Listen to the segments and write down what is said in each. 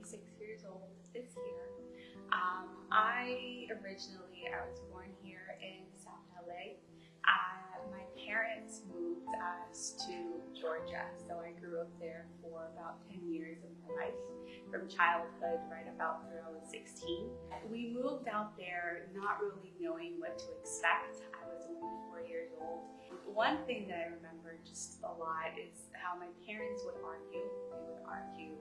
6 years old this year. I was born here in South LA. My parents moved us to Georgia, so I grew up there for about 10 years of my life, from childhood right about through I was 16. We moved out there not really knowing what to expect. I was only 4 years old. One thing that I remember just a lot is how my parents would argue. They would argue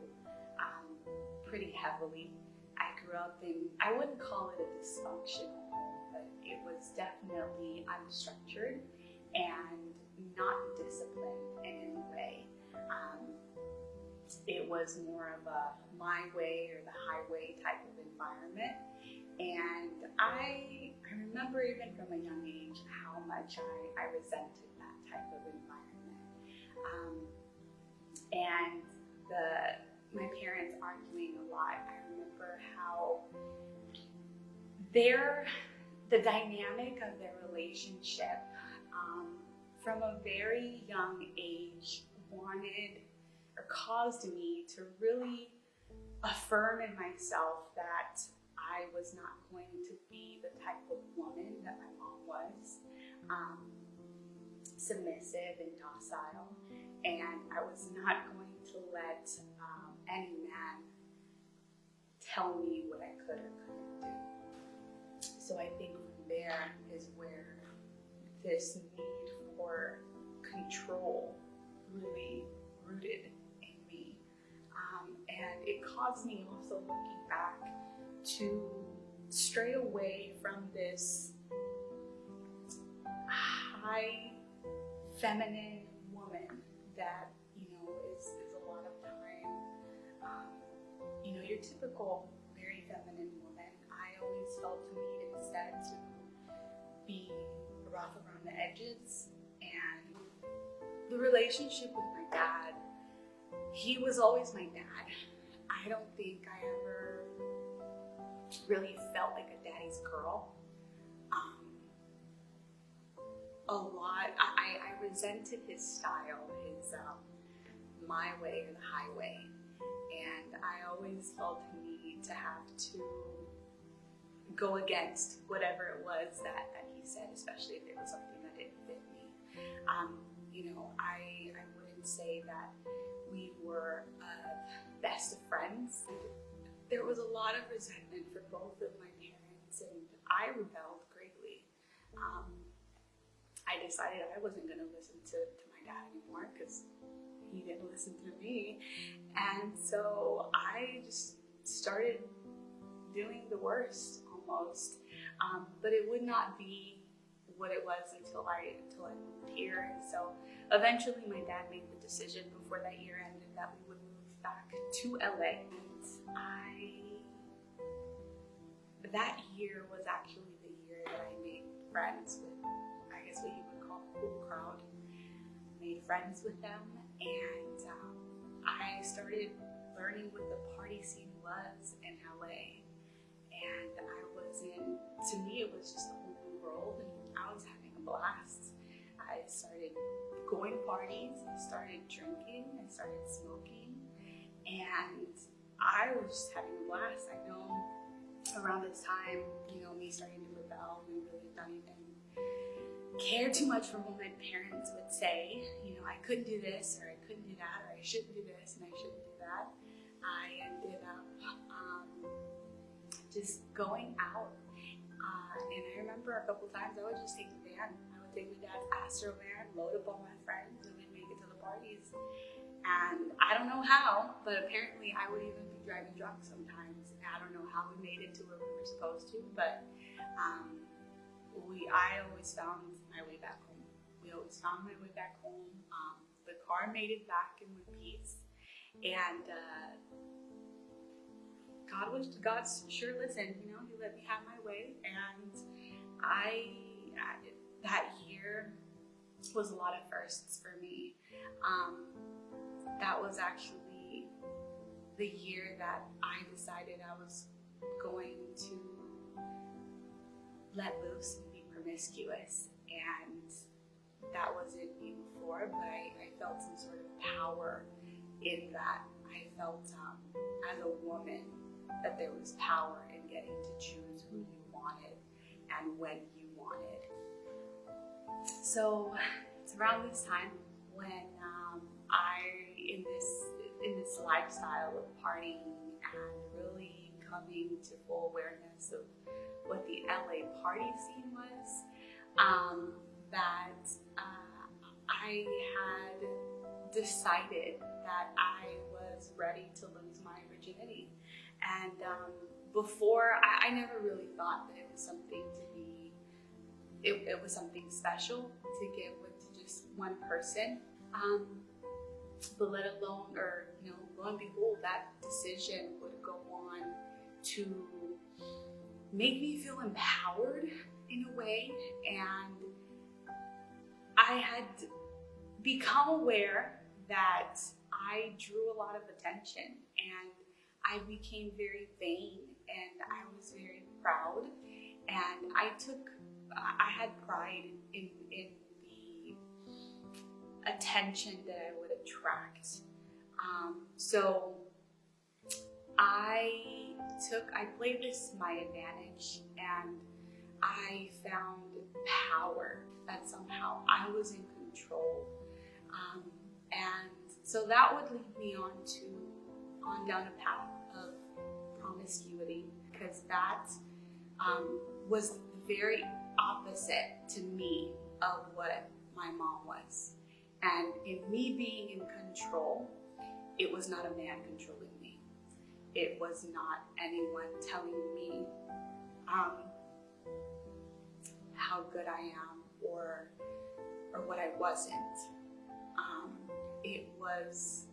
pretty heavily. I grew up in, I wouldn't call it a dysfunctional home, but it was definitely unstructured and not disciplined in any way. It was more of a my way or the highway type of environment. And I remember even from a young age how much I resented that type of environment. And my parents arguing a lot. I remember how the dynamic of their relationship from a very young age wanted or caused me to really affirm in myself that I was not going to be the type of woman that my mom was, submissive and docile, and I was not going to let any man tell me what I could or couldn't do. So I think from there is where this need for control really rooted in me. And it caused me also, looking back, to stray away from this high feminine woman that, is a lot of time, your typical very feminine woman. I always felt to need instead to be rough around the edges. And the relationship with my dad, he was always my dad. I don't think I ever really felt like a daddy's girl. I resented his style, his my way or the highway, and I always felt the need to have to go against whatever it was that he said, especially if it was something that didn't fit me. I wouldn't say that we were best of friends. There was a lot of resentment for both of my parents, and I rebelled greatly. I decided I wasn't going to listen to my dad anymore because he didn't listen to me. And so I just started doing the worst almost. But it would not be what it was until I moved here. And so eventually my dad made the decision before that year ended that we would move back to LA. And that year was actually the year that I made friends with, I guess what you would call a cool crowd. Made friends with them, and I started learning what the party scene was in LA. And to me it was just a whole new world, and I was having a blast. I started going to parties, I started drinking, I started smoking, and I was just having a blast. I know around this time, me starting to rebel, and really not even care too much for what my parents would say. I couldn't do this, or I couldn't do that, or I shouldn't do this, and I shouldn't do that. I ended up just going out, and I remember a couple times I would just take the van. I would take my dad's Astro van, load up all my friends, and we'd make it to the parties. And I don't know how, but apparently I would even be driving drunk sometimes. I don't know how we made it to where we were supposed to, but I always found my way back home. We always found my way back home. The car made it back in one piece, and God sure listened. He let me have my way, and that year was a lot of firsts for me. That was actually the year that I decided I was going to let loose and be promiscuous, and that wasn't me before, but I felt some sort of power in that. I felt as a woman that there was power in getting to choose who you wanted and when you wanted. So it's around this time when in this lifestyle of partying and really coming to full awareness of what the LA party scene was, that I had decided that I was ready to lose my virginity. And before, I never really thought that it was something to be, it was something special to get with just one person. But let alone, or lo and behold, that decision would go on to make me feel empowered in a way. And I had become aware that I drew a lot of attention, and I became very vain, and I was very proud, and I had pride in the attention that I would attract. So I played this to my advantage, and I found power that somehow I was in control. And so that would lead me on down a path of promiscuity, because that was the very opposite to me of what my mom was. And in me being in control, it was not a man controlling me. It was not anyone telling me how good I am or what I wasn't. It was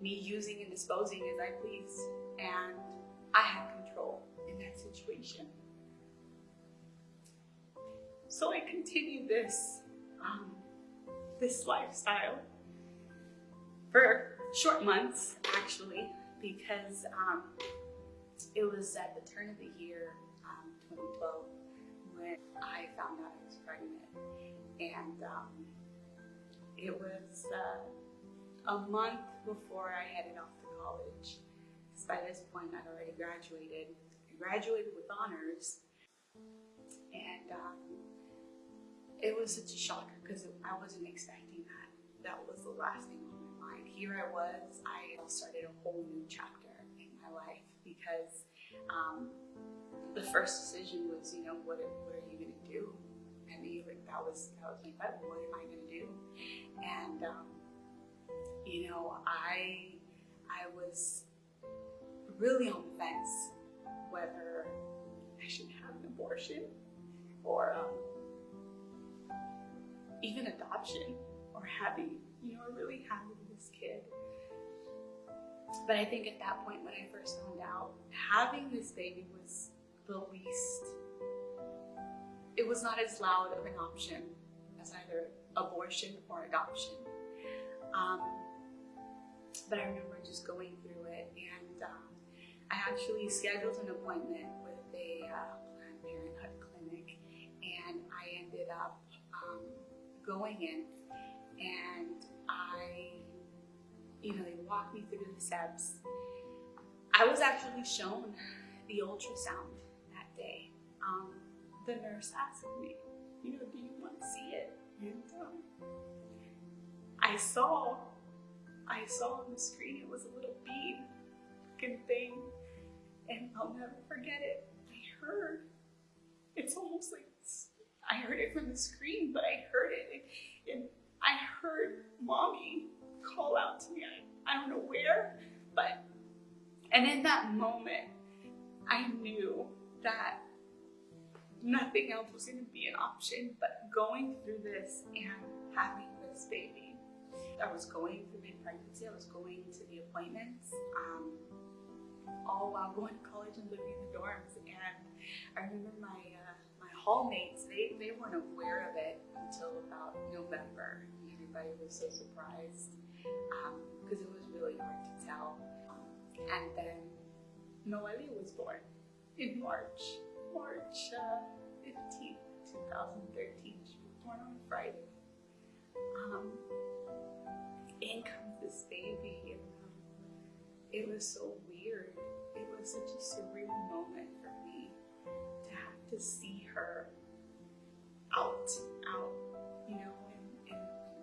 me using and disposing as I pleased, and I had control in that situation. So I continued this lifestyle for short months, actually, because it was at the turn of the year, 2012, when I found out I was pregnant. And it was a month before I headed off to college. Because by this point, I'd already graduated. I graduated with honors. And it was such a shocker because I wasn't expecting that. That was the last thing on my mind. Here I was, I started a whole new chapter in my life, because the first decision was, what are you going to do? I mean, that was my question. What am I going to do? And I was really on the fence whether I should have an abortion or even adoption, or really having this kid. But I think at that point, when I first found out, having this baby was the least, it was not as loud of an option as either abortion or adoption. But I remember just going through it, and I actually scheduled an appointment with a Planned Parenthood clinic, and I ended up going in, and they walked me through the steps. I was actually shown the ultrasound that day. The nurse asked me, do you want to see it? And I saw on the screen, it was a little bead looking thing, and I'll never forget it. I heard, it's almost like I heard it from the screen, but I heard it, and I heard Mommy call out to me. I don't know where, and in that moment, I knew that nothing else was going to be an option but going through this and having this baby. I was going through mid-pregnancy, I was going to the appointments, all while going to college and living in the dorms. And I remember my hallmates, they weren't aware of it until about November. Everybody was so surprised because it was really hard to tell. And then Noelia was born in March 15th, 2013. She was born on a Friday. In comes this baby, and it was so weird. It was such a surreal moment for me to have to see her out, you know, in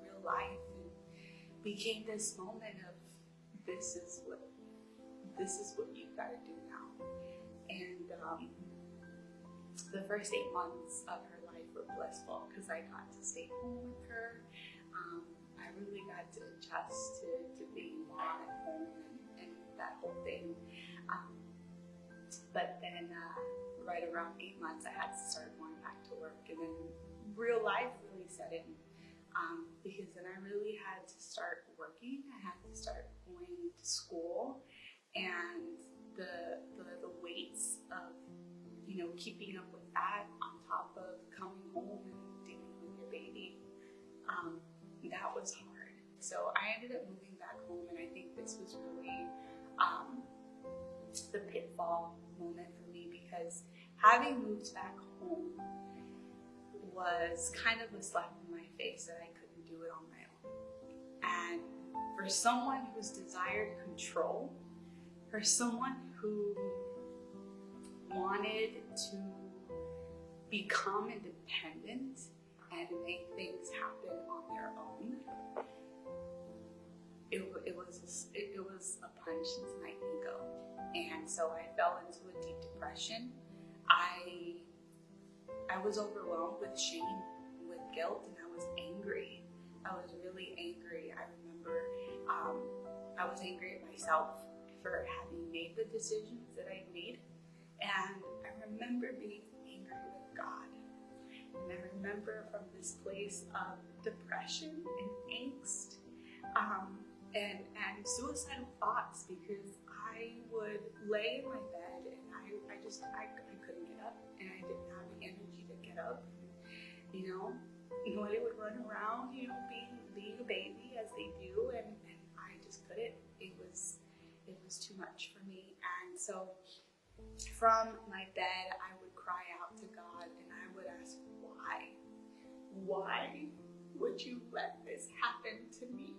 real life, and became this moment of this is what you've got to do now. And the first 8 months of her life were blissful because I got to stay home with her. I really got to adjust to being mom at home and that whole thing. But then right around 8 months, I had to start going back to work, and then real life really set in. Because then I really had to start working. I had to start going to school, and the weights of, you know, keeping up with that on top of coming home and dealing with your baby, that was hard. So I ended up moving back home, and I think this was really the pitfall moment for me, because having moved back home was kind of a slap in my face that I couldn't do it on my own. And for someone who's desired control, for someone who wanted to become independent and make things happen on their own, it was a punch into my ego. And so I fell into a deep depression. I was overwhelmed with shame, with guilt, and I was angry. I was really angry. I remember I was angry at myself for having made the decisions that I made. And I remember being angry with God. And I remember from this place of depression and angst and suicidal thoughts, because I would lay in my bed and I couldn't get up, and I didn't have the energy to get up. You know, Noelle would run around, you know, being a baby as they do, and I just couldn't. It was too much for me. And so from my bed, I would cry out to God, and I would ask, why? Why would you let this happen to me?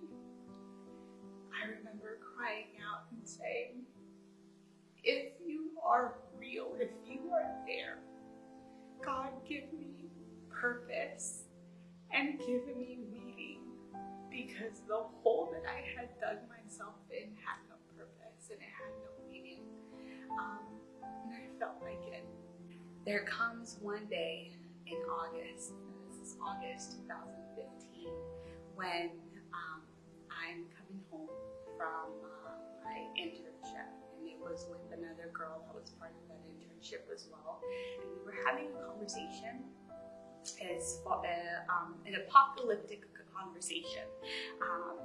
I remember crying out and saying, if you are real, if you are there, God, give me purpose and give me meaning, because the hole that I had dug myself in had no purpose and it had no meaning. And I felt like it. There comes one day in August, this is August 2015, when I'm coming home from my internship, and it was with another girl that was part of that internship as well, and we were having a conversation, an apocalyptic conversation,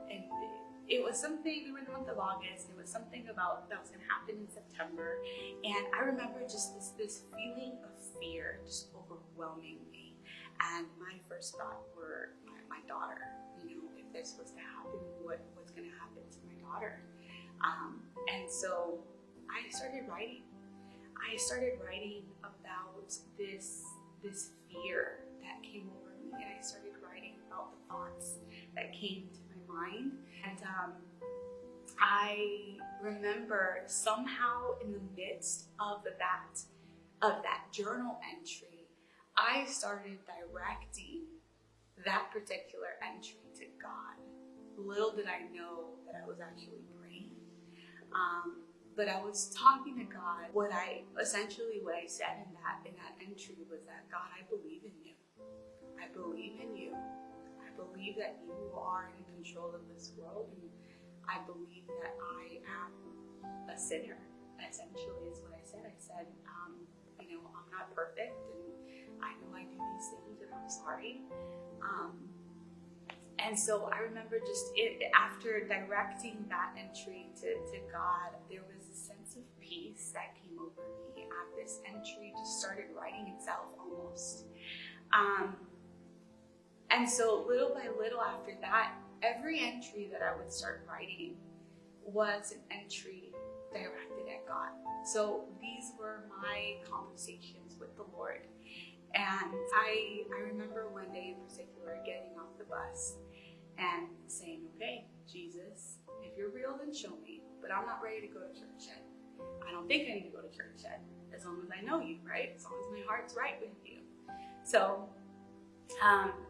and it was something, we were in the month of August, it was something about that was going to happen in September, and I remember just this feeling of fear just overwhelming me, and my first thought were my daughter. You know, if this was to happen, what's going to happen to my daughter? And so I started writing. I started writing about this fear that came over me, and I started writing about the thoughts that came to my mind. And I remember somehow in the midst of that journal entry, I started directing that particular entry to God. Little did I know that I was actually praying. But I was talking to God. What I said in that entry was that, God, I believe in you. I believe in you. I believe that you are in control of this world, and I believe that I am a sinner, essentially is what I said. I said, you know, I'm not perfect, and I know I do these things, and I'm sorry. And so I remember after directing that entry to God, there was a sense of peace that came over me. This entry just started writing itself almost. And so little by little after that, every entry that I would start writing was an entry directed at God. So these were my conversations with the Lord. And I remember one day in particular getting off the bus and saying, okay, Jesus, if you're real, then show me. but I'm not ready to go to church yet. I don't think I need to go to church yet, as long as I know you, right? As long as my heart's right with you. So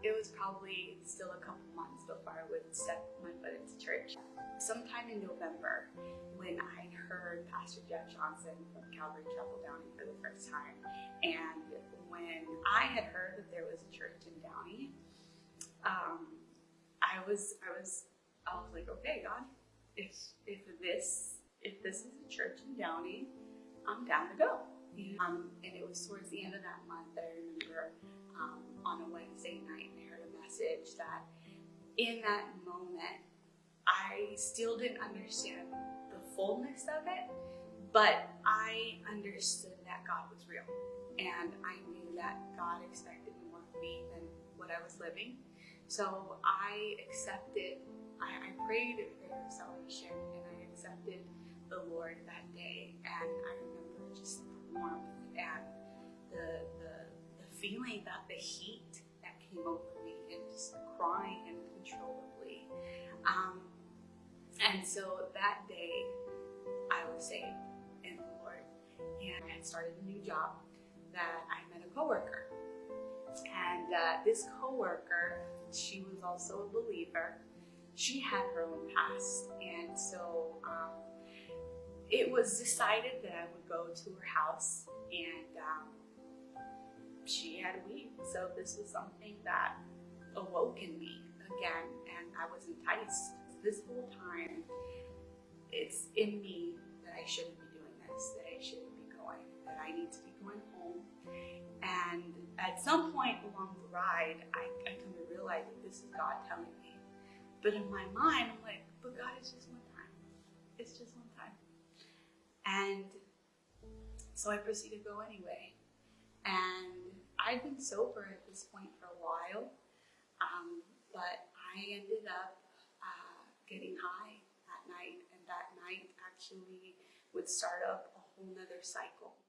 it was probably still a couple months before I would step my foot into church. Sometime in November, when I heard Pastor Jeff Johnson from Calvary Chapel Downey for the first time, and when I had heard that there was a church in Downey, I was like, okay, God, if this is a church in Downey, I'm down to go. And it was towards the end of that month that I remember on a Wednesday night, I heard a message that in that moment, I still didn't understand the fullness of it, but I understood that God was real. And I knew that God expected more of me than what I was living. So I accepted, I prayed a prayer of salvation, and I accepted the Lord that day. And I remember just the warmth and the feeling, that the heat that came over me, and just crying uncontrollably. And so that day, I was saved in the Lord, and I had started a new job that I met a coworker. And this coworker, she was also a believer. She had her own past, and so it was decided that I would go to her house, and she had weed. So this was something that awoke in me again, and I was enticed. This whole time, it's in me that I shouldn't be doing this, that I shouldn't be going, that I need to be going home. And at some point along the ride, I come to realize that this is God telling me. But in my mind, I'm like, but God, it's just one time. It's just one time. And so I proceeded to go anyway. And I'd been sober at this point for a while, but I ended up getting high that night, and that night actually would start up a whole nother cycle.